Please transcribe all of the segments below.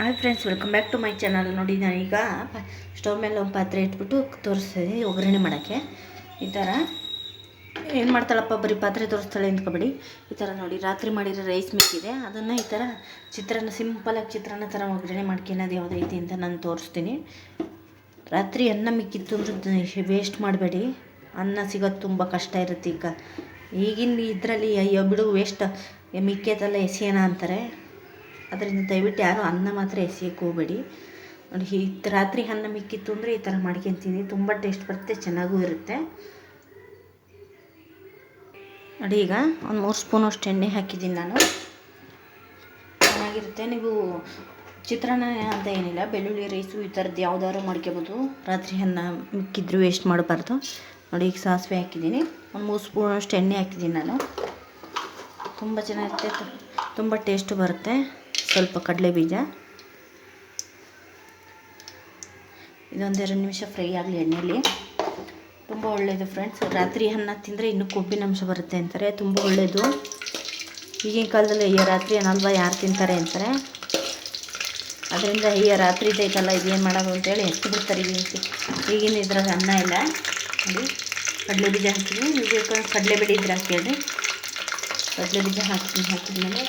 Hi friends, welcome back to my channel. ನೋಡಿ, ನಾನೀಗ stove ಮೇಲೆ ಒಂದು ಪಾತ್ರೆ ಇಟ್ಬಿಟ್ಟು ತೋರಿಸ್ತೀನಿ ಒಗ್ಗರಣೆ ಮಾಡೋಕ್ಕೆ. ಈ ಥರ ಏನು ಮಾಡ್ತಾಳಪ್ಪ, ಬರೀ ಪಾತ್ರೆ ತೋರಿಸ್ತಾಳೆ ಅಂದ್ಕೊಬೇಡಿ. ಈ ಥರ ನೋಡಿ, ರಾತ್ರಿ ಮಾಡಿರೋ ರೈಸ್ ಮಿಕ್ಕಿದೆ, ಅದನ್ನು ಈ ಥರ ಚಿತ್ರಾನ್ನ, ಸಿಂಪಲಾಗಿ ಚಿತ್ರಾನ್ನ ಥರ ಒಗ್ಗರಣೆ ಮಾಡ್ಕೊಳ್ಳೋದು ಯಾವುದೈತಿ ಅಂತ ನಾನು ತೋರಿಸ್ತೀನಿ. ರಾತ್ರಿ ಅನ್ನ ಮಿಕ್ಕಿತ್ತು ಅಂದ್ರೆ ವೇಸ್ಟ್ ಮಾಡಬೇಡಿ. ಅನ್ನ ಸಿಗೋದು ತುಂಬ ಕಷ್ಟ ಇರುತ್ತೆ ಈಗಿನ ಇದರಲ್ಲಿ. ಅಯ್ಯೋ ಬಿಡು, ವೇಸ್ಟ್ ಮಿಕ್ಕೇದಲ್ಲ ಎಸೆಯೋಣ ಅಂತಾರೆ. ಅದರಿಂದ ದಯವಿಟ್ಟು ಯಾರು ಅನ್ನ ಮಾತ್ರ ಎಸೆಯೋಕ್ಕೆ ಹೋಗಬೇಡಿ. ನೋಡಿ, ರಾತ್ರಿ ಅನ್ನ ಮಿಕ್ಕಿತ್ತು ಅಂದರೆ ಈ ಥರ ಮಾಡ್ಕೊತೀನಿ. ತುಂಬ ಟೇಸ್ಟ್ ಬರುತ್ತೆ, ಚೆನ್ನಾಗೂ ಇರುತ್ತೆ. ನೋಡಿ, ಈಗ ಒಂದು 3 ಸ್ಪೂನಷ್ಟು ಎಣ್ಣೆ ಹಾಕಿದ್ದೀನಿ ನಾನು. ಚೆನ್ನಾಗಿರುತ್ತೆ. ನೀವು ಚಿತ್ರಾನ್ನ ಅಂತ ಏನಿಲ್ಲ, ಬೆಳ್ಳುಳ್ಳಿ ರೈಸು ಈ ಥರದ್ದು ಯಾವ್ದಾದ್ರು ಮಾಡ್ಕೊಬೋದು. ರಾತ್ರಿ ಅನ್ನ ಮಿಕ್ಕಿದ್ರು ವೇಸ್ಟ್ ಮಾಡಬಾರ್ದು. ನೋಡಿ, ಈಗ ಸಾಸಿವೆ ಹಾಕಿದ್ದೀನಿ, ಒಂದು 3 ಸ್ಪೂನಷ್ಟು ಎಣ್ಣೆ ಹಾಕಿದ್ದೀನಿ ನಾನು. ತುಂಬ ಚೆನ್ನಾಗಿರುತ್ತೆ, ತುಂಬ ಟೇಸ್ಟು ಬರುತ್ತೆ. ಸ್ವಲ್ಪ ಕಡಲೆ ಬೀಜ, ಇದೊಂದೆರಡು ನಿಮಿಷ ಫ್ರೈ ಆಗಲಿ ಎಣ್ಣೆಯಲ್ಲಿ. ತುಂಬ ಒಳ್ಳೆಯದು ಫ್ರೆಂಡ್ಸ್. ರಾತ್ರಿ ಅನ್ನ ತಿಂದರೆ ಇನ್ನೂ ಕೊಬ್ಬಿನ ಅಂಶ ಬರುತ್ತೆ ಅಂತಾರೆ, ತುಂಬ ಒಳ್ಳೆಯದು. ಈಗಿನ ಕಾಲದಲ್ಲಿ ಅಯ್ಯೋ ರಾತ್ರಿ ಅನ್ನಲ್ವಾ ಯಾರು ತಿಂತಾರೆ ಅಂತಾರೆ. ಅದರಿಂದ ಅಯ್ಯೋ ರಾತ್ರಿ ಇದೈತಲ್ಲ ಇದೇನು ಮಾಡೋದು ಅಂತೇಳಿ ಎಷ್ಟು ಬಿಡ್ತಾರೆ. ಈಗಿನ ಇದ್ರಾಗ ಅನ್ನ ಇಲ್ಲ. ನೋಡಿ, ಕಡಲೆ ಬೀಜ ಹಾಕಿದ್ವಿ. ನೀವು ಬೇಕಾದ್ರೆ ಕಡಲೆ ಬೇಳೆ ಇದ್ರೆ ಹಾಕಿ. ಕಡಲೆ ಬೀಜ ಹಾಕಿದ್ಮೇಲೆ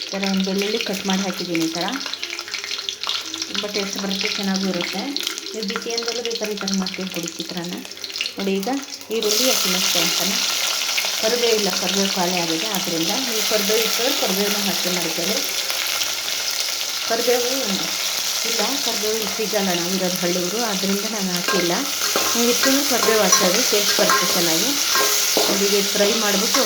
ಈ ಥರ ಒಂದು ಬೆಳ್ಳುಳ್ಳಿ ಕಟ್ ಮಾಡಿ ಹಾಕಿದ್ದೀನಿ. ಈ ಥರ ತುಂಬ ಟೇಸ್ಟ್ ಬರುತ್ತೆ, ಚೆನ್ನಾಗೂ ಇರುತ್ತೆ. ನೀವು ಬಿಸಿ ಅಂದಲ್ಲೂ ಬೇಕಾದ್ರೆ ಈ ಥರ ಮಾಡ್ಕೊಂಡು ಕೊಡಿ ಚಿತ್ರಾನ್ನ. ನೋಡಿ, ಈಗ ಈರುಳ್ಳಿ ಹಸಿಮೆಣಸಿನಕಾಯಿ ಅಂತಾನೆ, ಕರಿಬೇವು ಇಲ್ಲ, ಕರಿಬೇವು ಖಾಲಿ ಆಗಿದೆ. ಆದ್ದರಿಂದ ನೀವು ಕರಿಬೇವು ಇಟ್ಟರೆ ಕರಿಬೇವನ್ನ ಹಾಕಿ ಮಾಡ್ಕೊಳ್ಳಿ. ಕರಿಬೇವು ಇಲ್ಲ, ಕರಿಬೇವು ಸಿಗಲ್ಲ, ನಾವು ಇರೋದು ಹಳ್ಳಿಯವರು, ಆದ್ದರಿಂದ ನಾನು ಹಾಕಿಲ್ಲ. ನೀವು ಇಟ್ಟು ಕರಿಬೇವು ಹಾಕೋದು ಟೇಸ್ಟ್ ಬರುತ್ತೆ ಚೆನ್ನಾಗಿ. ಈಗ ಫ್ರೈ ಮಾಡಿಬಿಟ್ಟು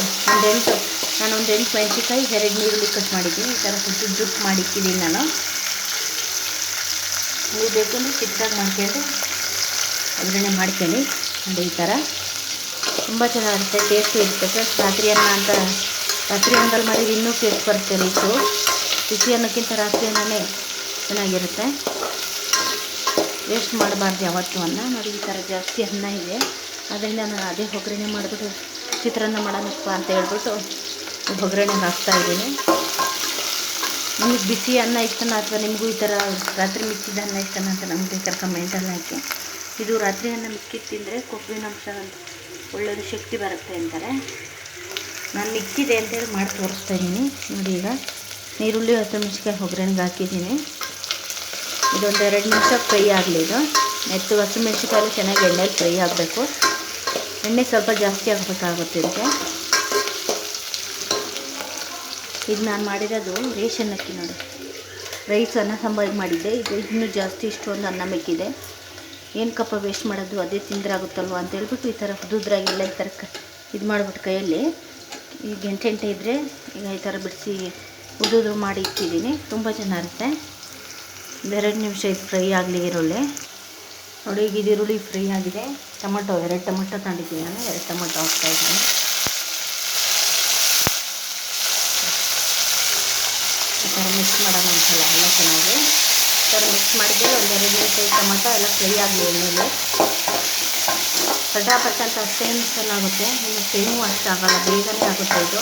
ನಾನೊಂದು 8 ಮೆಣಸಿನ್ಕಾಯಿ, 2 ಈರುಳ್ಳಿ ಕಟ್ ಮಾಡಿದ್ದೀನಿ. ಈ ಥರ ಜುಟ್ಟು ಮಾಡಿಕ್ಕಿದ್ದೀನಿ ನಾನು. ನೀವು ಬೇಕು ಅಂದರೆ ಚಿಕ್ಕದಾಗಿ ಮಾಡ್ಕೊಂಡು ಒಗ್ಗರಣೆ ಮಾಡ್ಕೊಳ್ಳಿ. ನೋಡಿ, ಈ ಥರ ತುಂಬ ಚೆನ್ನಾಗಿರುತ್ತೆ, ಟೇಸ್ಟು ಇರುತ್ತೆ. ರಾತ್ರಿ ಅನ್ನದಲ್ಲಿ ಮಾಡಿದ್ರೆ ಇನ್ನೂ ಟೇಸ್ಟ್ ಬರುತ್ತೆ. ರೈಸು ಬಿಸಿ ಅನ್ನಕ್ಕಿಂತ ರಾತ್ರಿ ಅನ್ನನೇ ಚೆನ್ನಾಗಿರುತ್ತೆ. ವೇಸ್ಟ್ ಮಾಡಬಾರ್ದು ಯಾವತ್ತೂ ಅನ್ನ. ನೋಡಿ, ಈ ಥರ ಜಾಸ್ತಿ ಅನ್ನ ಇದೆ, ಅದರಿಂದ ನಾನು ಅದೇ ಒಗ್ಗರಣೆ ಮಾಡಿಬಿಟ್ಟು ಚಿತ್ರಾನ್ನ ಮಾಡೋಣಪ್ಪ ಅಂತ ಹೇಳ್ಬಿಟ್ಟು ಒಗ್ಗರಣೆ ಹಾಕ್ತಾಯಿದ್ದೀನಿ. ನಿಮಗೆ ಬಿಸಿ ಅನ್ನ ಇಷ್ಟನ ಅಥವಾ ನಿಮಗೂ ಈ ಥರ ರಾತ್ರಿ ಮಿಕ್ಕಿದ ಅನ್ನ ಇಷ್ಟನ ಅಂತ ನಮಗೆ ಬೇಕಾದ್ರೆ ಕಮೆಂಟಲ್ಲಿ ಹಾಕಿ. ಇದು ರಾತ್ರಿ ಅನ್ನ ಮಿಕ್ಕಿದ್ದು ತಿಂದರೆ ಕೊಬ್ಬಿನ ಅಂಶ ಒಳ್ಳೆಯದು, ಶಕ್ತಿ ಬರುತ್ತೆ ಅಂತಾರೆ. ನಾನು ಮಿಕ್ಕಿದೆ ಅಂತೇಳಿ ಮಾಡಿ ತೋರಿಸ್ತಾಯಿದ್ದೀನಿ. ನೋಡಿ, ಈಗ ಈರುಳ್ಳಿ ಹಸಿಮೆಣಸಿನ್ಕಾಯಿ ಒಗ್ಗರಣೆಗೆ ಹಾಕಿದ್ದೀನಿ. ಇದೊಂದು 2 ನಿಮಿಷ ಫ್ರೈ ಆಗಲಿ. ಇದು ಹಸಿಮೆಣಸಿನ್ಕಾಯಿ ಚೆನ್ನಾಗಿ ಎಣ್ಣೆಲಿ ಫ್ರೈ ಆಗಬೇಕು. ಎಣ್ಣೆ ಸ್ವಲ್ಪ ಜಾಸ್ತಿ ಆಗಬೇಕಾಗುತ್ತೆ ಇದಕ್ಕೆ. ಇದು ನಾನು ಮಾಡಿರೋದು ರೇಷನ್ ಅಕ್ಕಿ. ನೋಡಿ, ರೈಸ್ ಅನ್ನ ಸಾಂಬಾರು ಮಾಡಿದ್ದೆ. ಇದು ಇನ್ನೂ ಜಾಸ್ತಿ ಇಷ್ಟೊಂದು ಅನ್ನ ಮಿಕ್ಕಿದೆ. ಏನಕ್ಕಪ್ಪ ವೇಸ್ಟ್ ಮಾಡೋದು, ಅದೇ ತಿಂದ್ರಾಗುತ್ತಲ್ವ ಅಂತ ಹೇಳ್ಬಿಟ್ಟು ಈ ಥರ ಉದ್ರಾಗಿಲ್ಲ, ಈ ಥರ ಇದು ಮಾಡಿಬಿಟ್ಟು ಕೈಯಲ್ಲಿ ಈ ಗಂಟೆ ಇದ್ದರೆ ಈಗ ಈ ಥರ ಬಿಡಿಸಿ ಉದುರು ಮಾಡಿ ಇಟ್ಟಿದ್ದೀನಿ. ತುಂಬ ಚೆನ್ನಾಗಿರುತ್ತೆ. 2 ನಿಮಿಷ ಇದು ಫ್ರೈ ಆಗಲಿ ಈರುಳ್ಳಿ. ನೋಡಿ, ಈಗ ಇದು ಈರುಳ್ಳಿ ಫ್ರೈ ಆಗಿದೆ. ಟೊಮೊಟೊ 2 ಟೊಮೊಟೊ ತಗೊಂಡಿದ್ದೀನಿ ನಾನು, 2 ಟೊಮೊಟೊ ಹಾಕ್ತಾಯಿದ್ದೀನಿ. ಈ ಥರ ಮಿಕ್ಸ್ ಮಾಡೋಣ ಒಂದ್ಸಲ ಎಲ್ಲ ಚೆನ್ನಾಗಿ. ಈ ಥರ ಮಿಕ್ಸ್ ಮಾಡಿದರೆ ಒಂದು 2 ನಿಮಿಷ ಟೊಮೊಟೊ ಎಲ್ಲ ಫ್ರೈ ಆಗಲಿ ಎಣ್ಣೆಲಿ. ಪಟಾಪಟ ಅಂತ ಅಷ್ಟೇನು ಚೆನ್ನಾಗುತ್ತೆ, ನಿಮಗೆ ಟೈಮು ಅಷ್ಟು ಆಗೋಲ್ಲ, ಬೇಗನೆ ಆಗುತ್ತೆ ಇದು.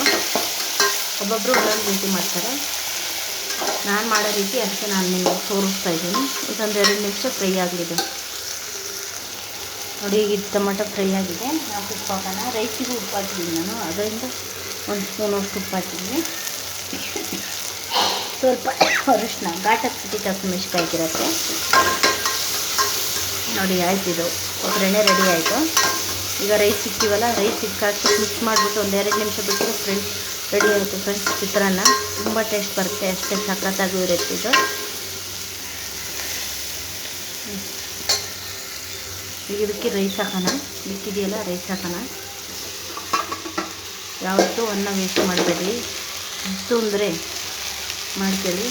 ಒಬ್ಬೊಬ್ಬರು ಒಂದೊಂದು ರೀತಿ ಮಾಡ್ತಾರೆ, ನಾನು ಮಾಡೋ ರೀತಿ ಅದಕ್ಕೆ ನಾನು ನಿಮಗೆ ತೋರಿಸ್ತಾ ಇದ್ದೀನಿ. ಇದೊಂದು 2 ನಿಮಿಷ ಫ್ರೈ ಆಗಲಿದೆ. ನೋಡಿ, ಈಗ ಟೊಮೊಟೊ ಫ್ರೈ ಆಗಿದೆ. ನಾವು ಉಪ್ಪು ಹಾಕೋಣ. ರೈಸಿಗೂ ಉಪ್ಪು ಹಾಕಿದ್ದೀನಿ ನಾನು, ಅದರಿಂದ 1 ಸ್ಪೂನಷ್ಟು ಉಪ್ಪು ಹಾಕಿದ್ದೀನಿ. ಸ್ವಲ್ಪ ಅರಿಶಿನ, ಘಾಟಕ್ಕೆ ಹಸಿಮೆಣಸಿನ್ಕಾಯಿ ಹಾಕಿರುತ್ತೆ. ನೋಡಿ, ಆಯ್ತು, ಇದು ಒಗ್ಗರಣೆ ರೆಡಿ ಆಯಿತು. ಈಗ ರೈಸ್ ಇಕ್ತೀವಲ್ಲ, ರೈಸ್ ಹಾಕಿ ಮಿಕ್ಸ್ ಮಾಡಿಬಿಟ್ಟು ಒಂದು 2 ನಿಮಿಷ ಬಿಟ್ಟು ರೆಡಿ ಆಯಿತು ಫ್ರೆಂಡ್ಸ್. ಚಿತ್ರಾನ್ನ ತುಂಬ ಟೇಸ್ಟ್ ಬರುತ್ತೆ, ಅಷ್ಟೇ ಸಖತ್ತಾಗೂ ಇರುತ್ತೆ ಇದು. ಈಗ ಇದಕ್ಕೆ ರೈಸ್ ಹಾಕೋಣ, ಮಿಕ್ಕಿದೆಯಲ್ಲ ರೈಸ್ ಹಾಕೋಣ. ಯಾವತ್ತೂ ಅನ್ನ ವೇಸ್ಟ್ ಮಾಡಬೇಡಿ, ಇಷ್ಟು ಅಂದರೆ ಮಾಡ್ಕೊಳ್ಳಿ.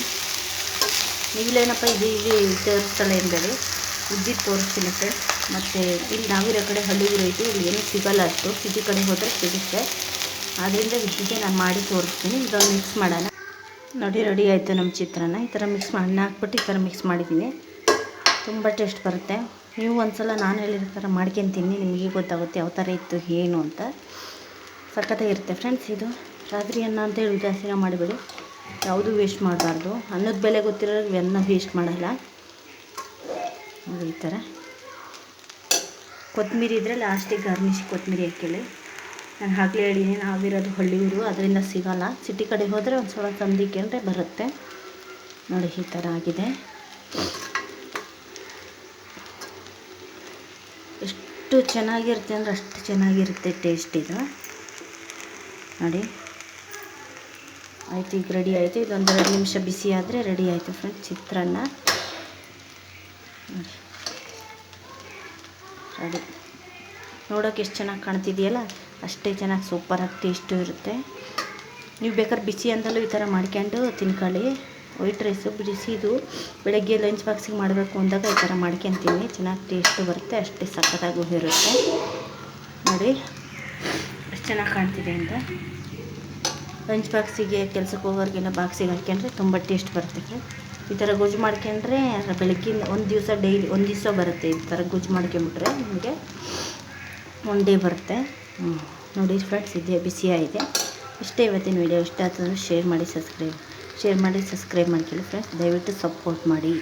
ನೀವೇನಪ್ಪ ಇದು ತೋರಿಸ್ತಾಳೆ ಎಂಬೇಡಿ, ಉದ್ದಿದ್ದು ತೋರಿಸ್ತೀನಿ ಫ್ರೆಂಡ್ಸ್. ಮತ್ತು ಇಲ್ಲಿ ನಾವಿರೋ ಕಡೆ ಹಳ್ಳಿಗಿರೋ ಇದು, ಇಲ್ಲಿ ಏನೂ ಸಿಗೋಲ್ಲ ಅಷ್ಟು. ಸಿಟಿ ಕಡೆ ಹೋದರೆ ಸಿಗುತ್ತೆ, ಆದ್ದರಿಂದ ಇದ್ದಿದ್ದೆ ನಾನು ಮಾಡಿ ತೋರಿಸ್ತೀನಿ. ಇದೊಂದು ಮಿಕ್ಸ್ ಮಾಡೋಣ. ನೋಡಿ, ರೆಡಿ ಆಯಿತು ನಮ್ಮ ಚಿತ್ರಾನ್ನ. ಈ ಥರ ಮಿಕ್ಸ್ ಮಾಡಿ, ಅನ್ನ ಹಾಕ್ಬಿಟ್ಟು ಈ ಥರ ಮಿಕ್ಸ್ ಮಾಡಿದ್ದೀನಿ. ತುಂಬ ಟೇಸ್ಟ್ ಬರುತ್ತೆ. ನೀವು ಒಂದ್ಸಲ ನಾನು ಹೇಳಿರೋ ಥರ ಮಾಡ್ಕೊತೀನಿ, ನಿಮಗೆ ಗೊತ್ತಾಗುತ್ತೆ ಯಾವ ಥರ ಇತ್ತು ಏನು ಅಂತ. ಸಖತ್ತಾಗಿರುತ್ತೆ ಫ್ರೆಂಡ್ಸ್. ಇದು ರಾತ್ರಿ ಅನ್ನ ಅಂತೇಳಿ ಜಾಸ್ತಿನ ಮಾಡಿಬಿಡಿ. ಯಾವುದೂ ವೇಸ್ಟ್ ಮಾಡಬಾರ್ದು. ಅನ್ನದ ಬೆಲೆ ಗೊತ್ತಿರೋರಿಗೆ ಅನ್ನ ವೇಸ್ಟ್ ಮಾಡಲ್ಲ ನೋಡಿ. ಈ ಥರ ಕೊತ್ತಂಬರಿ ಇದ್ದರೆ ಲಾಸ್ಟಿಗೆ ಗಾರ್ನಿಶ್ ಕೊತ್ತಂಬರಿ ಹಾಕೇಳಿ. ನಾನು ಆಗಲೇ ಹೇಳಿದ್ದೀನಿ, ನಾವಿರೋದು ಹಳ್ಳಿಯೂರು, ಅದರಿಂದ ಸಿಗೋಲ್ಲ. ಸಿಟಿ ಕಡೆ ಹೋದರೆ ಒಂದು ಸ್ವಲ್ಪ ತಂದಿಕ್ಕಂದ್ರೆ ಬರುತ್ತೆ ನೋಡಿ. ಈ ಥರ ಆಗಿದೆ. ಎಷ್ಟು ಚೆನ್ನಾಗಿರುತ್ತೆ ಅಂದರೆ ಅಷ್ಟು ಚೆನ್ನಾಗಿರುತ್ತೆ ಟೇಸ್ಟ್ ಇದು ನೋಡಿ. ಆಯಿತು, ಈಗ ರೆಡಿ ಆಯಿತು. ಇದೊಂದು 2 ನಿಮಿಷ ಬಿಸಿ ಆದರೆ ರೆಡಿ ಆಯಿತು ಫ್ರೆಂಡ್ಸ್ ಚಿತ್ರಾನ್ನ ನೋಡಿ. ರೆಡಿ. ನೋಡೋಕೆ ಎಷ್ಟು ಚೆನ್ನಾಗಿ ಕಾಣ್ತಿದೆಯಲ್ಲ, ಅಷ್ಟೇ ಚೆನ್ನಾಗಿ ಸೂಪರಾಗಿ ಟೇಸ್ಟು ಇರುತ್ತೆ. ನೀವು ಬೇಕಾದ್ರೆ ಬಿಸಿ ಅಂತಲೂ ಈ ಥರ ಮಾಡ್ಕೊಂಡು ತಿನ್ಕೊಳ್ಳಿ. ವೈಟ್ ರೈಸು ಬಿಸಿದು ಬೆಳಗ್ಗೆ ಲಂಚ್ ಬಾಕ್ಸಿಗೆ ಮಾಡಬೇಕು ಅಂದಾಗ ಈ ಥರ ಮಾಡ್ಕೊತೀನಿ, ಚೆನ್ನಾಗಿ ಟೇಸ್ಟು ಬರುತ್ತೆ, ಅಷ್ಟೇ ಸಕ್ಕತ್ತಾಗೂ ಇರುತ್ತೆ ನೋಡಿ. ಎಷ್ಟು ಚೆನ್ನಾಗಿ ಕಾಣ್ತಿದೆ ಅಂತ. ಲಂಚ್ ಬಾಕ್ಸಿಗೆ ಕೆಲ್ಸಕ್ಕೆ ಹೋಗೋರಿಗೆಲ್ಲ ಬಾಕ್ಸಿಗೆ ಹಾಕ್ಕೊಂಡ್ರೆ ತುಂಬ ಟೇಸ್ಟ್ ಬರುತ್ತೆ. ಈ ಥರ ಗೊಜ್ಜು ಮಾಡ್ಕೊಂಡ್ರೆ ಬೆಳಗ್ಗಿನ ಒಂದು ದಿವಸ ಡೈಲಿ ಒಂದು ದಿವಸ ಬರುತ್ತೆ. ಈ ಥರ ಗೊಜ್ಜು ಮಾಡ್ಕೊಂಬಿಟ್ರೆ ನಿಮಗೆ ಒನ್ ಡೇ ಬರುತ್ತೆ. ನೋಡಿ ಫ್ರೆಂಡ್ಸ್, ಇದೇ ಬಿಸಿಯಾಗಿದೆ. ಇಷ್ಟೇ ಇವತ್ತಿನ ವೀಡಿಯೋ. ಇಷ್ಟ ಆಯ್ತಂದ್ರೆ ಶೇರ್ ಮಾಡಿ ಸಬ್ಸ್ಕ್ರೈಬ್ ಮಾಡ್ಕೊಳ್ಳಿ ಫ್ರೆಂಡ್ಸ್. ದಯವಿಟ್ಟು ಸಪೋರ್ಟ್ ಮಾಡಿ.